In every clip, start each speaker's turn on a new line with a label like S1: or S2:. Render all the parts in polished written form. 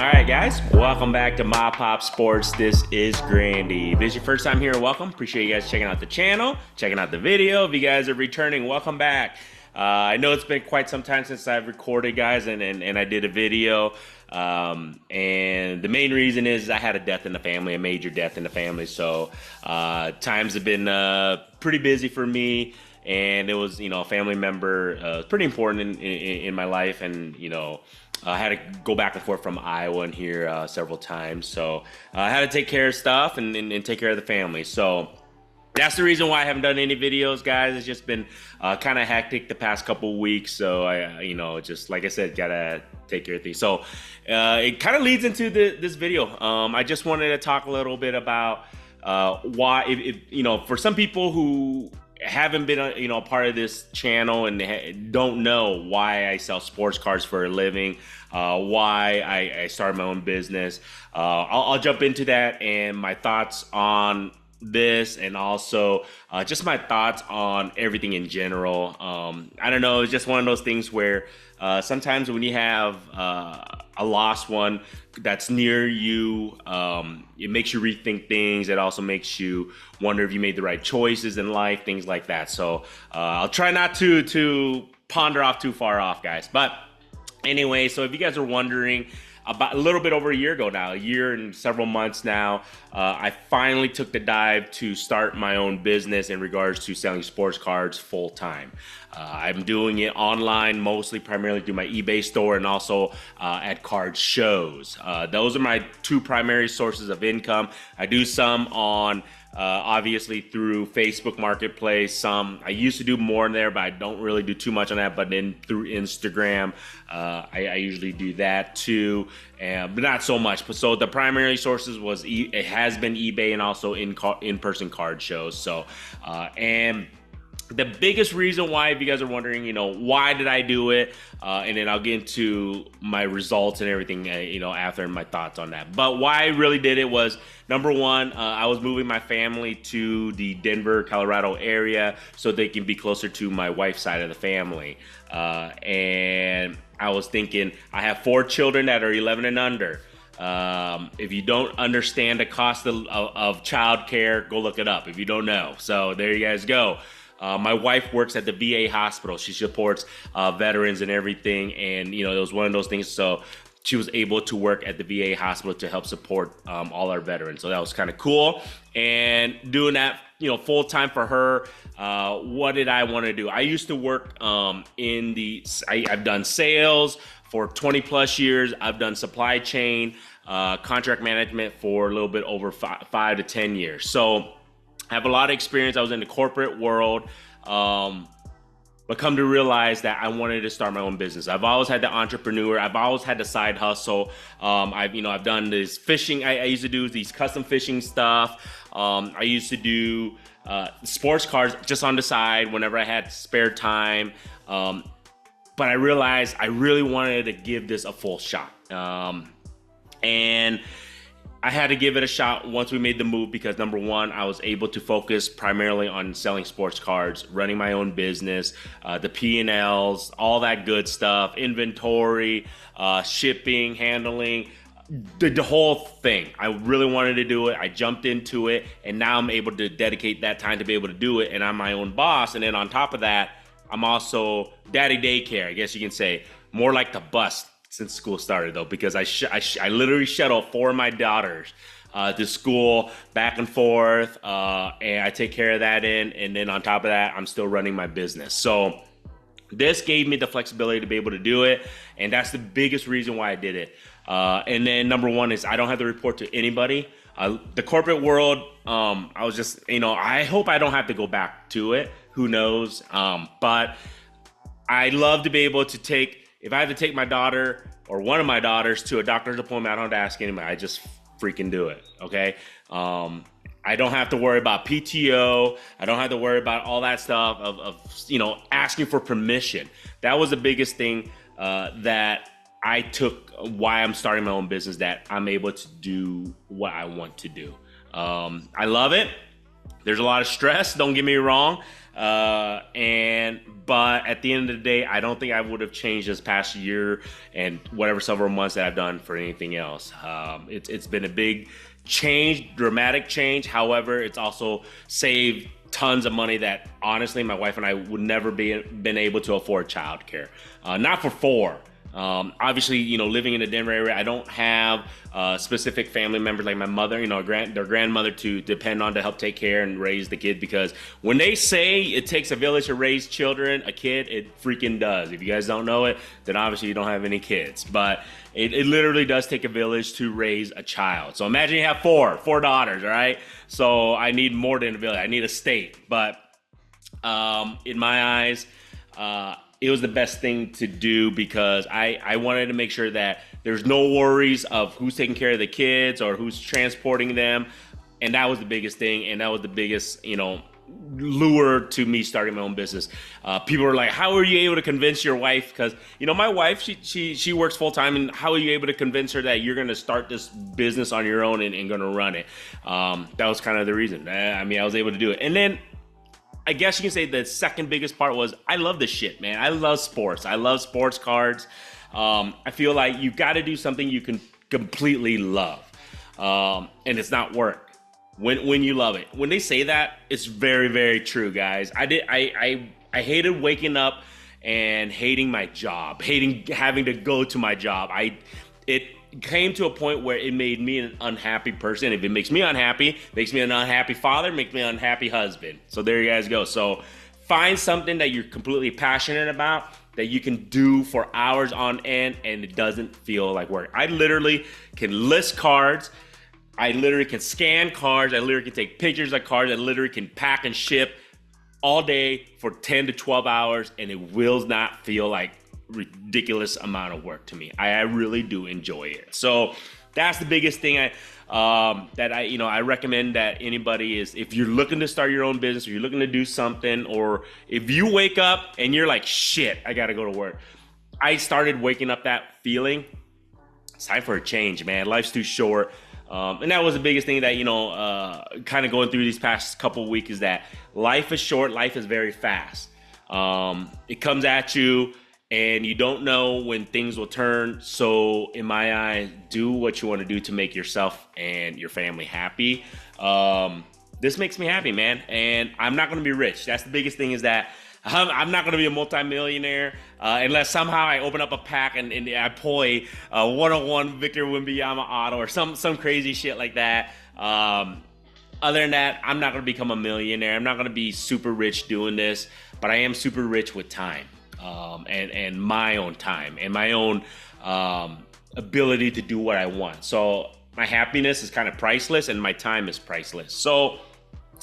S1: Alright guys, welcome back to MAPOP Sports. This is Grandy. If this is your first time here, welcome. Appreciate you guys checking out the channel, checking out the video. If you guys are returning, welcome back. I know it's been quite some time since I've recorded, guys, and I did a video. And the main reason is I had a death in the family, a major death in the family. So times have been pretty busy for me. And it was, a family member, pretty important in my life. And, I had to go back and forth from Iowa and here several times. So I had to take care of stuff and take care of the family. So that's the reason why I haven't done any videos, guys. It's just been kind of hectic the past couple of weeks. So I, just like I said, gotta take care of things. So it kind of leads into this video. I just wanted to talk a little bit about why, if for some people who haven't been a part of this channel and don't know why I sell sports cards for a living, why I started my own business, I'll jump into that and my thoughts on this, and also just my thoughts on everything in general. I don't know, it's just one of those things where sometimes when you have a lost one that's near you, it makes you rethink things. It also makes you wonder if you made the right choices in life, things like that. So I'll try not to ponder off too far off, guys. But anyway, so if you guys are wondering, about a little bit over a year ago now, a year and several months now, I finally took the dive to start my own business in regards to selling sports cards full time. I'm doing it online, mostly primarily through my eBay store and also at card shows. Those are my two primary sources of income. I do some on obviously through Facebook Marketplace. I used to do more in there, but I don't really do too much on that. But then through Instagram, I usually do that too, but not so much. But so the primary sources it has been eBay and also in-person card shows. So and the biggest reason why, if you guys are wondering, why did I do it? And then I'll get into my results and everything, after, and my thoughts on that. But why I really did it was, number one, I was moving my family to the Denver, Colorado area so they can be closer to my wife's side of the family. And I was thinking, I have 4 children that are 11 and under. If you don't understand the cost of childcare, go look it up if you don't know. So there you guys go. My wife works at the VA hospital. She supports veterans and everything. And, it was one of those things. So she was able to work at the VA hospital to help support all our veterans. So that was kind of cool. And doing that, full time for her, what did I want to do? I used to work I've done sales for 20 plus years. I've done supply chain, contract management for a little bit over 5 to 10 years. So I have a lot of experience. I was in the corporate world, but come to realize that I wanted to start my own business. I've always had the entrepreneur. I've always had the side hustle. I've done this fishing. I used to do these custom fishing stuff. I used to do sports cards just on the side whenever I had spare time. But I realized I really wanted to give this a full shot. And I had to give it a shot once we made the move because, number one, I was able to focus primarily on selling sports cards, running my own business, the P&Ls, all that good stuff, inventory, shipping, handling, the whole thing. I really wanted to do it. I jumped into it, and now I'm able to dedicate that time to be able to do it, and I'm my own boss. And then on top of that, I'm also daddy daycare, I guess you can say, more like the bus since school started, though, because I literally shuttle 4 of my daughters to school back and forth, and I take care of that and then on top of that, I'm still running my business. So this gave me the flexibility to be able to do it, and that's the biggest reason why I did it. And then number one is I don't have to report to anybody. The corporate world, I was just, I hope I don't have to go back to it. Who knows? But I love to be able to if I have to take my daughter or one of my daughters to a doctor's appointment, I don't have to ask anybody. I just freaking do it, okay? I don't have to worry about PTO. I don't have to worry about all that stuff of asking for permission. That was the biggest thing that I took why I'm starting my own business, that I'm able to do what I want to do. I love it. There's a lot of stress, don't get me wrong. But at the end of the day, I don't think I would have changed this past year and whatever several months that I've done for anything else. It's been a big change, dramatic change. However, it's also saved tons of money that honestly my wife and I would never been able to afford childcare. Not for four. Obviously, living in the Denver area, I don't have specific family members like my mother, their grandmother to depend on to help take care and raise the kid, because when they say it takes a village to raise children, a kid, it freaking does. If you guys don't know it, then obviously you don't have any kids, but it literally does take a village to raise a child. So imagine you have four daughters, all right? So I need more than a village. I need a state. But in my eyes, it was the best thing to do, because I wanted to make sure that there's no worries of who's taking care of the kids or who's transporting them. And that was the biggest thing. And that was the biggest, lure to me starting my own business. People were like, how are you able to convince your wife? Because, my wife, she works full time. And how are you able to convince her that you're going to start this business on your own and going to run it? That was kind of the reason. I was able to do it. And then I guess you can say the second biggest part was I love this shit, man. I love sports. I love sports cards. I feel like you got to do something you can completely love. And it's not work when you love it. When they say that, it's very, very true, guys. I hated waking up and hating my job, hating having to go to my job. It came to a point where it made me an unhappy person. If it makes me unhappy, makes me an unhappy father, makes me an unhappy husband. So there you guys go. So find something that you're completely passionate about that you can do for hours on end and it doesn't feel like work. I literally can list cards. I literally can scan cards. I literally can take pictures of cards. I literally can pack and ship all day for 10 to 12 hours, and it will not feel like ridiculous amount of work to me. I really do enjoy it. So that's the biggest thing I recommend that anybody is, if you're looking to start your own business or you're looking to do something, or if you wake up and you're like, shit, I got to go to work. I started waking up that feeling. It's time for a change, man. Life's too short. And that was the biggest thing that, kind of going through these past couple of weeks, is that life is short. Life is very fast. It comes at you and you don't know when things will turn. So in my eyes, do what you want to do to make yourself and your family happy. This makes me happy, man. And I'm not going to be rich. That's the biggest thing, is that I'm not going to be a multimillionaire unless somehow I open up a pack and I pull a 101 Victor Wembanyama auto or some crazy shit like that. Other than that, I'm not going to become a millionaire. I'm not going to be super rich doing this, but I am super rich with time, and my own time and my own ability to do what I want. So my happiness is kind of priceless and my time is priceless. So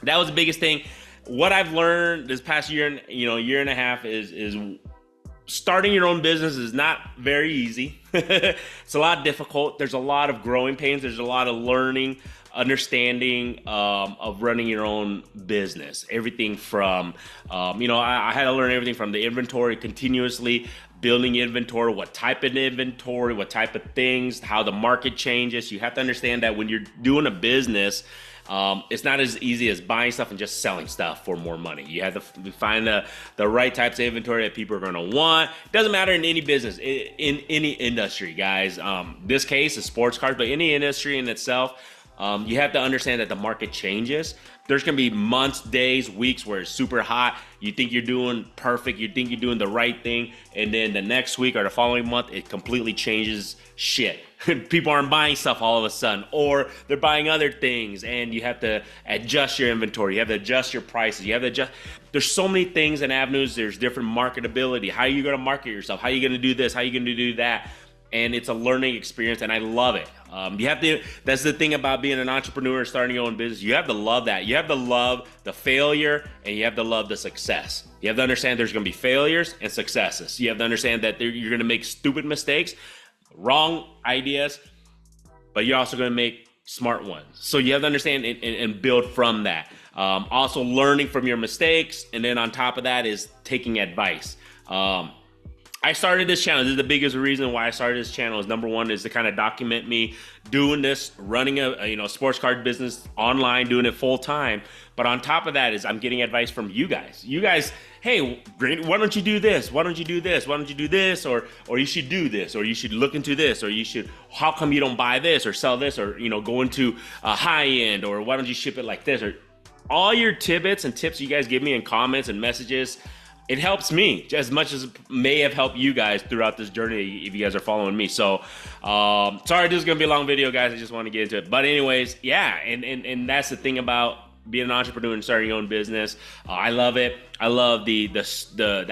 S1: that was the biggest thing. What I've learned this past year, year and a half is starting your own business is not very easy. It's a lot difficult. There's a lot of growing pains. There's a lot of learning, understanding of running your own business. Everything from, I had to learn everything from the inventory, continuously building inventory, what type of inventory, what type of things, how the market changes. You have to understand that when you're doing a business, it's not as easy as buying stuff and just selling stuff for more money. You have to find the right types of inventory that people are going to want. It doesn't matter in any business, in any industry, guys. This case is sports cards, but any industry in itself, you have to understand that the market changes. There's going to be months, days, weeks where it's super hot. You think you're doing perfect. You think you're doing the right thing. And then the next week or the following month, it completely changes shit. People aren't buying stuff all of a sudden, or they're buying other things, and you have to adjust your inventory. You have to adjust your prices. You have to adjust. There's so many things and avenues. There's different marketability. How are you going to market yourself? How are you going to do this? How are you going to do that? And it's a learning experience, and I love it. You have to. That's the thing about being an entrepreneur, starting your own business. You have to love that. You have to love the failure, and you have to love the success. You have to understand there's going to be failures and successes. You have to understand that you're going to make stupid mistakes, wrong ideas, but you're also going to make smart ones. So you have to understand and build from that. Also learning from your mistakes, and then on top of that is taking advice. I started this channel. This is the biggest reason why I started this channel. Is number one is to kind of document me doing this, running a sports card business online, doing it full time. But on top of that is I'm getting advice from you guys. You guys, hey, why don't you do this? Why don't you do this? Why don't you do this? Or you should do this, or you should look into this, or you should. How come you don't buy this or sell this, or go into a high end, or why don't you ship it like this? Or all your tidbits and tips you guys give me in comments and messages. It helps me just as much as it may have helped you guys throughout this journey if you guys are following me. So, sorry, this is going to be a long video, guys. I just want to get into it. But anyways, yeah, and that's the thing about being an entrepreneur and starting your own business. I love it. I love the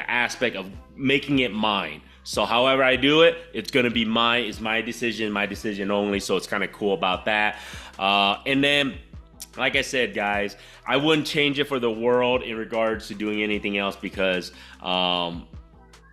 S1: aspect of making it mine. So however I do it, it's going to be mine. It's my decision only. So it's kind of cool about that. And then, like I said, guys, I wouldn't change it for the world in regards to doing anything else because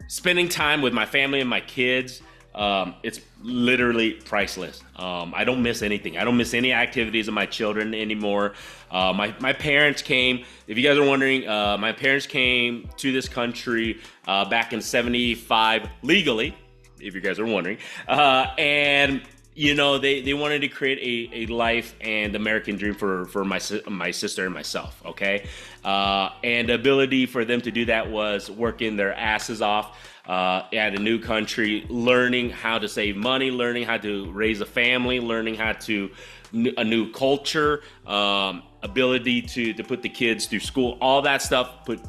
S1: spending time with my family and my kids, it's literally priceless. I don't miss anything. I don't miss any activities of my children anymore. My parents came, if you guys are wondering, my parents came to this country back in '75 legally, if you guys are wondering, and they wanted to create a life and American dream for my sister and myself, okay? And the ability for them to do that was working their asses off at a new country, learning how to save money, learning how to raise a family, learning how to a new culture, ability to put the kids through school, all that stuff, put,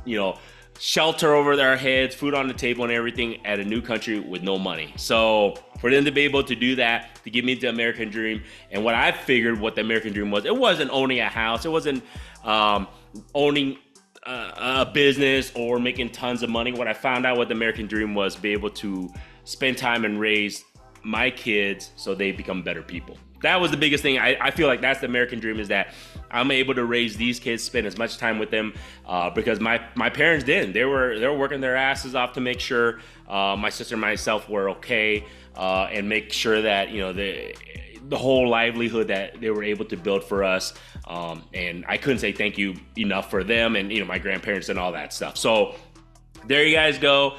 S1: shelter over their heads, food on the table and everything at a new country with no money. So for them to be able to do that, to give me the American dream, and what I figured what the American dream was, it wasn't owning a house, it wasn't owning a business or making tons of money. What I found out what the American dream was, be able to spend time and raise my kids so they become better people. That was the biggest thing. I feel like that's the American dream, is that I'm able to raise these kids, spend as much time with them, because my parents didn't. They were working their asses off to make sure my sister and myself were okay, and make sure that the whole livelihood that they were able to build for us. And I couldn't say thank you enough for them and my grandparents and all that stuff. So there you guys go.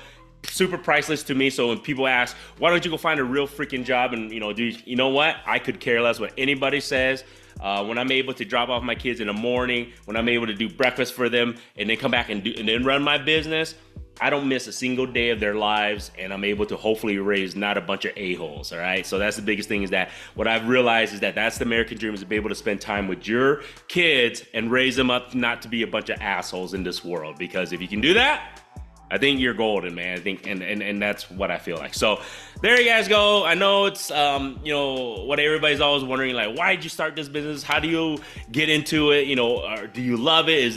S1: Super priceless to me. So when people ask, why don't you go find a real freaking job and you know what? I could care less what anybody says. When I'm able to drop off my kids in the morning, when I'm able to do breakfast for them and then come back and then run my business, I don't miss a single day of their lives, and I'm able to hopefully raise not a bunch of a-holes, all right? So that's the biggest thing, is that what I've realized is that that's the American dream, is to be able to spend time with your kids and raise them up not to be a bunch of assholes in this world. Because if you can do that, I think you're golden, man. I think, and that's what I feel like. So there you guys go. I know it's, what everybody's always wondering, like, why did you start this business? How do you get into it? Or do you love it?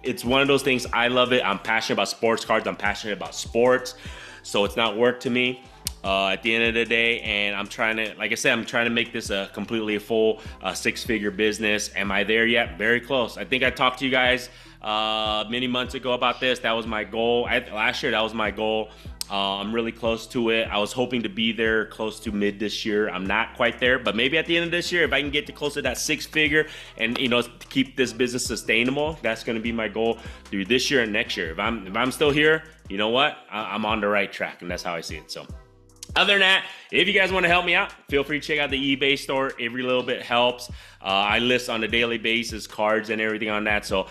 S1: It's one of those things. I love it. I'm passionate about sports cards. I'm passionate about sports. So it's not work to me at the end of the day. And I'm trying to, like I said, I'm trying to make this a completely full six-figure business. Am I there yet? Very close. I think I talked to you guys many months ago about this. That was my goal. Last year, that was my goal. I'm really close to it. I was hoping to be there close to mid this year. I'm not quite there, but maybe at the end of this year, if I can get to close to that six-figure and keep this business sustainable, that's going to be my goal through this year and next year. If I'm still here, you know what? I'm on the right track, and that's how I see it. So other than that, if you guys want to help me out, feel free to check out the eBay store. Every little bit helps. I list on a daily basis cards and everything on that. So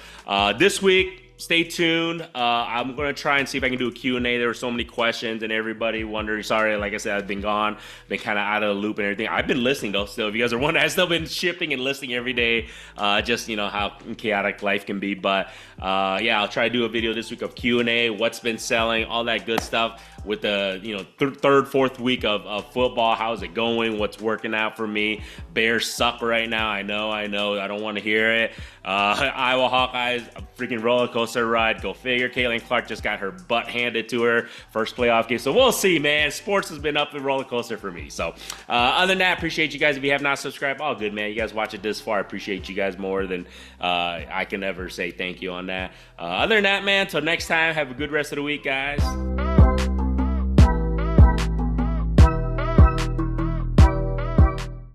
S1: this week, stay tuned. I'm going to try and see if I can do a Q&A. There were so many questions and everybody wondering. Sorry, like I said, I've been gone. Been kind of out of the loop and everything. I've been listening, though, still. If you guys are wondering, I've still been shipping and listing every day. Just, how chaotic life can be. But, yeah, I'll try to do a video this week of Q&A, what's been selling, all that good stuff. With the third, fourth week of football, how's it going? What's working out for me? Bears suck right now. I know. I don't want to hear it. Iowa Hawkeyes, a freaking roller coaster ride. Go figure. Caitlin Clark just got her butt handed to her first playoff game. So we'll see, man. Sports has been up the roller coaster for me. So other than that, appreciate you guys. If you have not subscribed, all good, man. You guys watch it this far. I appreciate you guys more than I can ever say thank you on that. Other than that, man, till next time, have a good rest of the week, guys.